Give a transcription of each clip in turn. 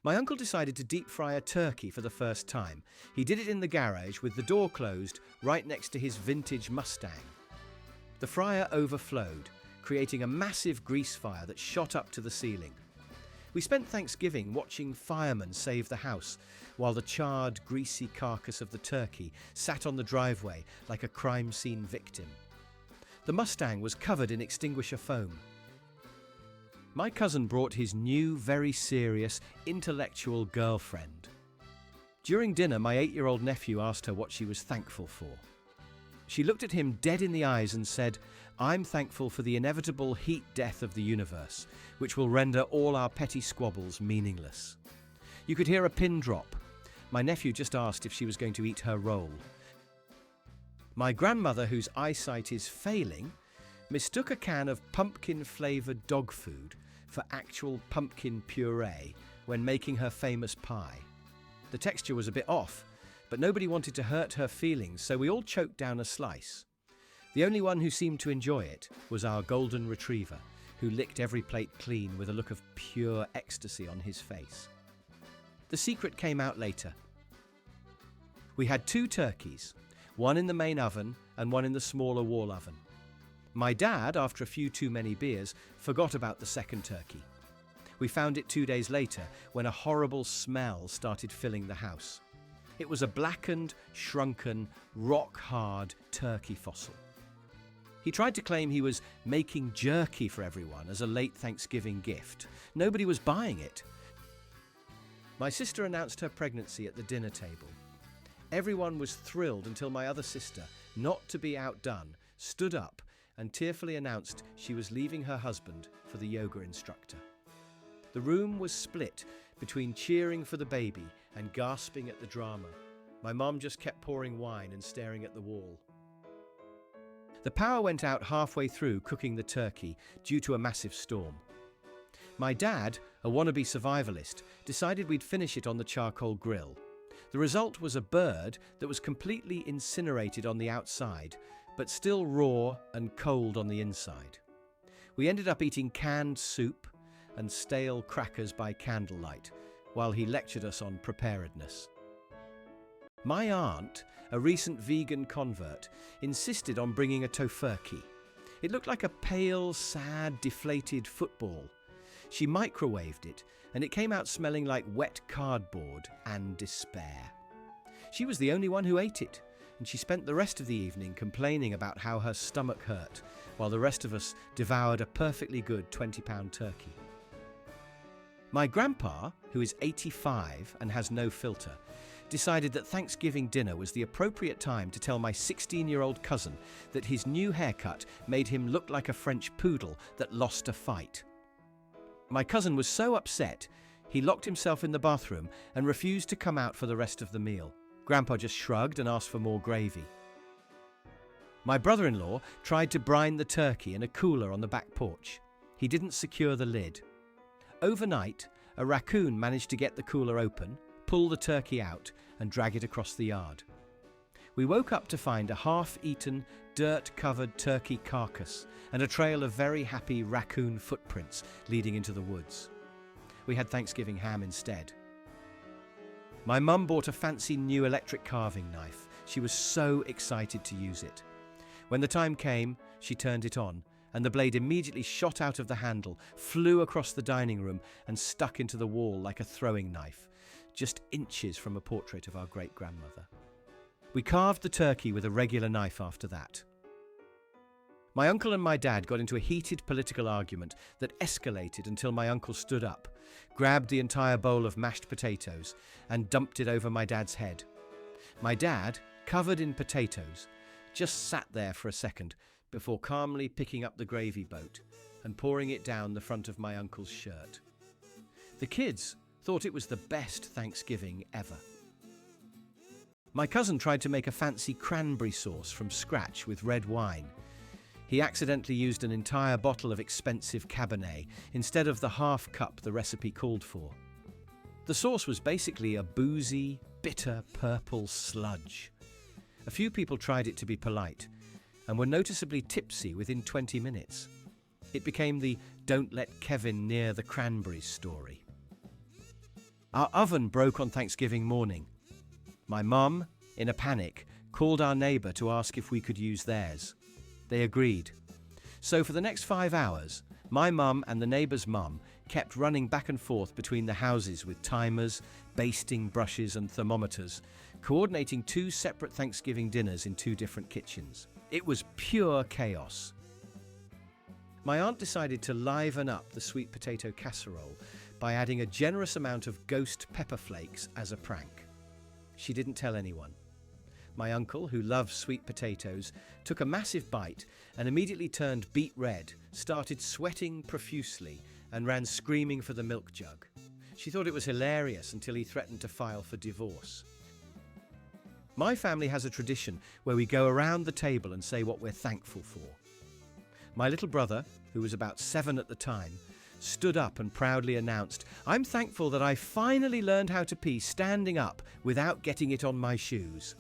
My uncle decided to deep fry a turkey for the first time. He did it in the garage with the door closed right next to his vintage Mustang. The fryer overflowed, creating a massive grease fire that shot up to the ceiling. We spent Thanksgiving watching firemen save the house, while the charred, greasy carcass of the turkey sat on the driveway like a crime scene victim. The Mustang was covered in extinguisher foam. My cousin brought his new, very serious, intellectual girlfriend. During dinner, my 8-year-old nephew asked her what she was thankful for. She looked at him dead in the eyes and said, "I'm thankful for the inevitable heat death of the universe, which will render all our petty squabbles meaningless." You could hear a pin drop. My nephew just asked if she was going to eat her roll. My grandmother, whose eyesight is failing, mistook a can of pumpkin-flavoured dog food for actual pumpkin puree when making her famous pie. The texture was a bit off, but nobody wanted to hurt her feelings, so we all choked down a slice. The only one who seemed to enjoy it was our golden retriever, who licked every plate clean with a look of pure ecstasy on his face. The secret came out later. We had 2 turkeys, one in the main oven and one in the smaller wall oven. My dad, after a few too many beers, forgot about the second turkey. We found it 2 days later when a horrible smell started filling the house. It was a blackened, shrunken, rock-hard turkey fossil. He tried to claim he was making jerky for everyone as a late Thanksgiving gift. Nobody was buying it. My sister announced her pregnancy at the dinner table. Everyone was thrilled until my other sister, not to be outdone, stood up and tearfully announced she was leaving her husband for the yoga instructor. The room was split between cheering for the baby and gasping at the drama. My mom just kept pouring wine and staring at the wall. The power went out halfway through cooking the turkey due to a massive storm. My dad, a wannabe survivalist, decided we'd finish it on the charcoal grill. The result was a bird that was completely incinerated on the outside, but still raw and cold on the inside. We ended up eating canned soup and stale crackers by candlelight, while he lectured us on preparedness. My aunt, a recent vegan convert, insisted on bringing a tofurkey. It looked like a pale, sad, deflated football. She microwaved it, and it came out smelling like wet cardboard and despair. She was the only one who ate it, and she spent the rest of the evening complaining about how her stomach hurt, while the rest of us devoured a perfectly good 20-pound turkey. My grandpa, who is 85 and has no filter, decided that Thanksgiving dinner was the appropriate time to tell my 16-year-old cousin that his new haircut made him look like a French poodle that lost a fight. My cousin was so upset, he locked himself in the bathroom and refused to come out for the rest of the meal. Grandpa just shrugged and asked for more gravy. My brother-in-law tried to brine the turkey in a cooler on the back porch. He didn't secure the lid. Overnight, a raccoon managed to get the cooler open, pull the turkey out, and drag it across the yard. We woke up to find a half-eaten, dirt-covered turkey carcass and a trail of very happy raccoon footprints leading into the woods. We had Thanksgiving ham instead. My mum bought a fancy new electric carving knife. She was so excited to use it. When the time came, she turned it on, and the blade immediately shot out of the handle, flew across the dining room, and stuck into the wall like a throwing knife, just inches from a portrait of our great-grandmother. We carved the turkey with a regular knife after that. My uncle and my dad got into a heated political argument that escalated until my uncle stood up, grabbed the entire bowl of mashed potatoes, and dumped it over my dad's head. My dad, covered in potatoes, just sat there for a second before calmly picking up the gravy boat and pouring it down the front of my uncle's shirt. The kids thought it was the best Thanksgiving ever. My cousin tried to make a fancy cranberry sauce from scratch with red wine. He accidentally used an entire bottle of expensive Cabernet instead of the half cup the recipe called for. The sauce was basically a boozy, bitter purple sludge. A few people tried it to be polite and were noticeably tipsy within 20 minutes. It became the "don't let Kevin near the cranberries" story. Our oven broke on Thanksgiving morning. My mum, in a panic, called our neighbour to ask if we could use theirs. They agreed. So for the next 5 hours, my mum and the neighbour's mum kept running back and forth between the houses with timers, basting brushes and thermometers, coordinating 2 separate Thanksgiving dinners in 2 different kitchens. It was pure chaos. My aunt decided to liven up the sweet potato casserole by adding a generous amount of ghost pepper flakes as a prank. She didn't tell anyone. My uncle, who loves sweet potatoes, took a massive bite and immediately turned beet red, started sweating profusely, and ran screaming for the milk jug. She thought it was hilarious until he threatened to file for divorce. My family has a tradition where we go around the table and say what we're thankful for. My little brother, who was about 7 at the time, stood up and proudly announced, "I'm thankful that I finally learned how to pee standing up without getting it on my shoes."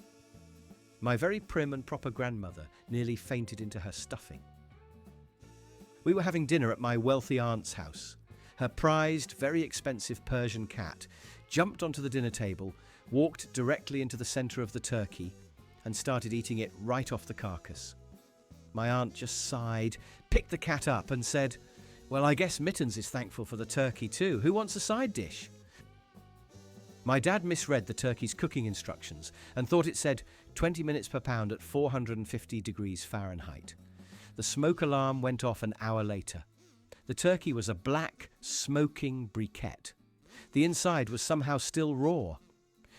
My very prim and proper grandmother nearly fainted into her stuffing. We were having dinner at my wealthy aunt's house. Her prized, very expensive Persian cat jumped onto the dinner table, walked directly into the centre of the turkey, and started eating it right off the carcass. My aunt just sighed, picked the cat up and said, "Well, I guess Mittens is thankful for the turkey too. Who wants a side dish?" My dad misread the turkey's cooking instructions and thought it said 20 minutes per pound at 450 degrees Fahrenheit. The smoke alarm went off an hour later. The turkey was a black, smoking briquette. The inside was somehow still raw.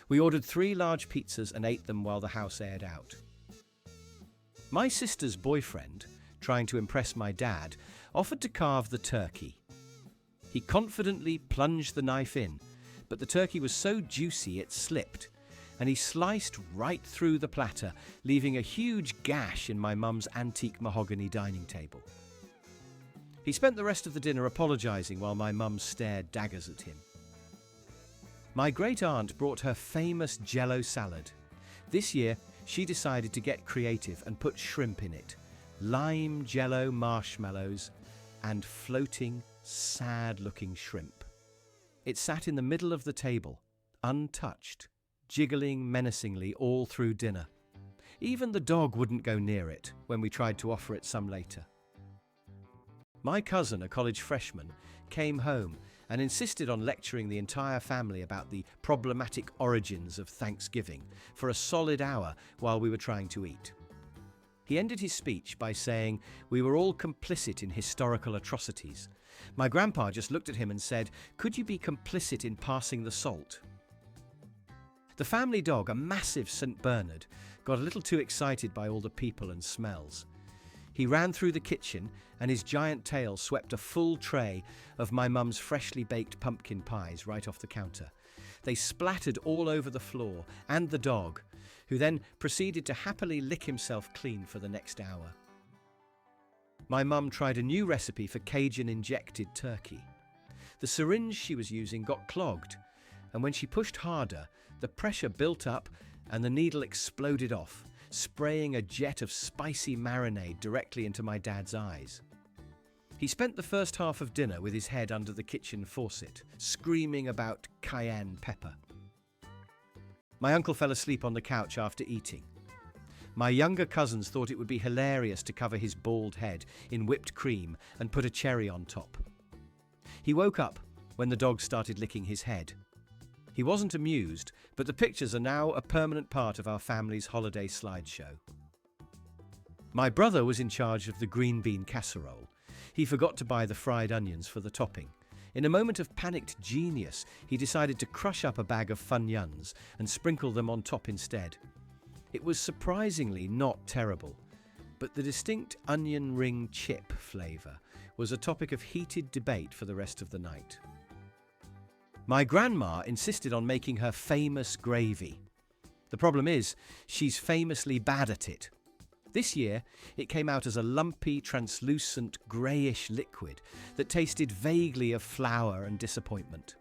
We ordered 3 large pizzas and ate them while the house aired out. My sister's boyfriend, trying to impress my dad, offered to carve the turkey. He confidently plunged the knife in, but the turkey was so juicy it slipped, and he sliced right through the platter, leaving a huge gash in my mum's antique mahogany dining table. He spent the rest of the dinner apologising while my mum stared daggers at him. My great-aunt brought her famous Jell-O salad. This year, she decided to get creative and put shrimp in it, lime Jell-O marshmallows, and floating, sad-looking shrimp. It sat in the middle of the table, untouched, jiggling menacingly all through dinner. Even the dog wouldn't go near it when we tried to offer it some later. My cousin, a college freshman, came home and insisted on lecturing the entire family about the problematic origins of Thanksgiving for a solid hour while we were trying to eat. He ended his speech by saying we were all complicit in historical atrocities. My grandpa just looked at him and said, "Could you be complicit in passing the salt?" The family dog, a massive St. Bernard, got a little too excited by all the people and smells. He ran through the kitchen and his giant tail swept a full tray of my mum's freshly baked pumpkin pies right off the counter. They splattered all over the floor and the dog, who then proceeded to happily lick himself clean for the next hour. My mum tried a new recipe for Cajun-injected turkey. The syringe she was using got clogged, and when she pushed harder, the pressure built up and the needle exploded off, spraying a jet of spicy marinade directly into my dad's eyes. He spent the first half of dinner with his head under the kitchen faucet, screaming about cayenne pepper. My uncle fell asleep on the couch after eating. My younger cousins thought it would be hilarious to cover his bald head in whipped cream and put a cherry on top. He woke up when the dog started licking his head. He wasn't amused, but the pictures are now a permanent part of our family's holiday slideshow. My brother was in charge of the green bean casserole. He forgot to buy the fried onions for the topping. In a moment of panicked genius, he decided to crush up a bag of Funyuns and sprinkle them on top instead. It was surprisingly not terrible, but the distinct onion ring chip flavour was a topic of heated debate for the rest of the night. My grandma insisted on making her famous gravy. The problem is, she's famously bad at it. This year, it came out as a lumpy, translucent, greyish liquid that tasted vaguely of flour and disappointment.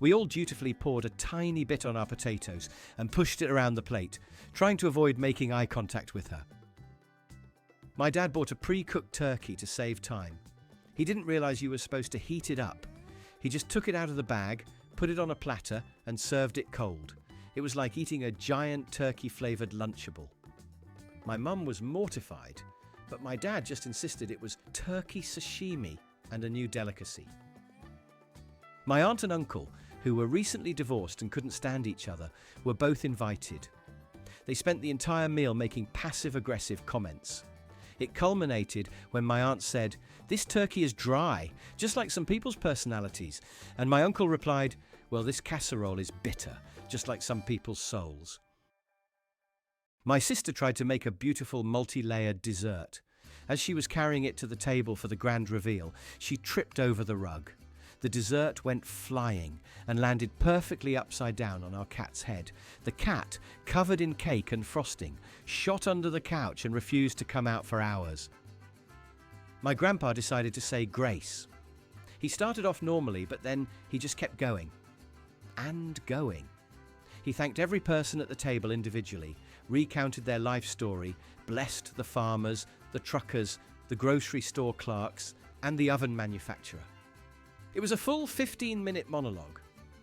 We all dutifully poured a tiny bit on our potatoes and pushed it around the plate, trying to avoid making eye contact with her. My dad bought a pre-cooked turkey to save time. He didn't realise you were supposed to heat it up. He just took it out of the bag, put it on a platter, and served it cold. It was like eating a giant turkey-flavoured Lunchable. My mum was mortified, but my dad just insisted it was turkey sashimi and a new delicacy. My aunt and uncle, who were recently divorced and couldn't stand each other, were both invited. They spent the entire meal making passive-aggressive comments. It culminated when my aunt said, "This turkey is dry, just like some people's personalities." And my uncle replied, "Well, this casserole is bitter, just like some people's souls." My sister tried to make a beautiful multi-layered dessert. As she was carrying it to the table for the grand reveal, she tripped over the rug. The dessert went flying and landed perfectly upside down on our cat's head. The cat, covered in cake and frosting, shot under the couch and refused to come out for hours. My grandpa decided to say grace. He started off normally, but then he just kept going. And going. He thanked every person at the table individually, recounted their life story, blessed the farmers, the truckers, the grocery store clerks, and the oven manufacturer. It was a full 15-minute monologue.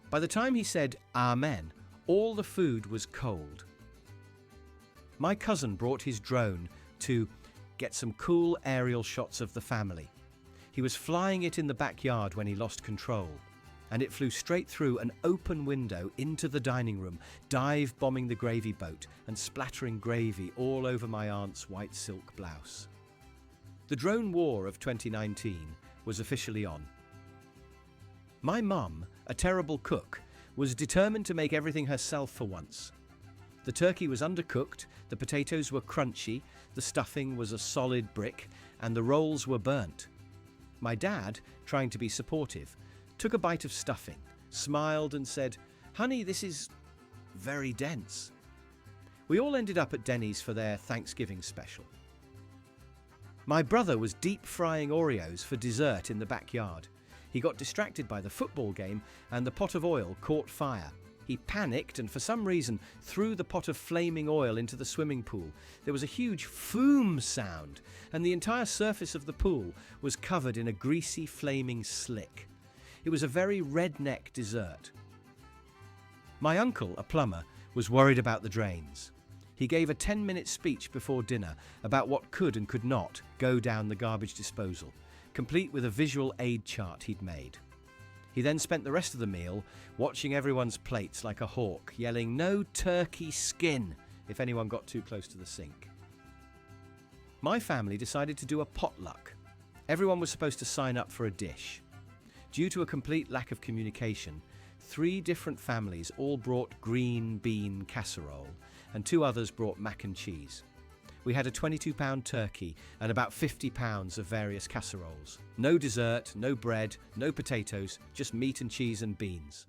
By the time he said Amen, all the food was cold. My cousin brought his drone to get some cool aerial shots of the family. He was flying it in the backyard when he lost control, and it flew straight through an open window into the dining room, dive-bombing the gravy boat and splattering gravy all over my aunt's white silk blouse. The drone war of 2019 was officially on. My mum, a terrible cook, was determined to make everything herself for once. The turkey was undercooked, the potatoes were crunchy, the stuffing was a solid brick, and the rolls were burnt. My dad, trying to be supportive, took a bite of stuffing, smiled and said, "Honey, this is very dense." We all ended up at Denny's for their Thanksgiving special. My brother was deep frying Oreos for dessert in the backyard. He got distracted by the football game and the pot of oil caught fire. He panicked and for some reason threw the pot of flaming oil into the swimming pool. There was a huge foom sound and the entire surface of the pool was covered in a greasy flaming slick. It was a very redneck dessert. My uncle, a plumber, was worried about the drains. He gave a 10-minute speech before dinner about what could and could not go down the garbage disposal, complete with a visual aid chart he'd made. He then spent the rest of the meal watching everyone's plates like a hawk, yelling, "No turkey skin," if anyone got too close to the sink. My family decided to do a potluck. Everyone was supposed to sign up for a dish. Due to a complete lack of communication, 3 different families all brought green bean casserole, and 2 others brought mac and cheese. We had a 22-pound turkey and about 50 pounds of various casseroles. No dessert, no bread, no potatoes, just meat and cheese and beans.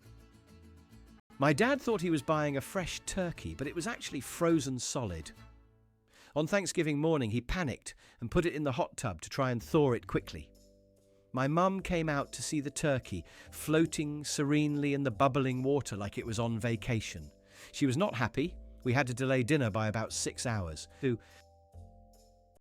My dad thought he was buying a fresh turkey, but it was actually frozen solid. On Thanksgiving morning, he panicked and put it in the hot tub to try and thaw it quickly. My mum came out to see the turkey floating serenely in the bubbling water like it was on vacation. She was not happy. We had to delay dinner by about 6 hours.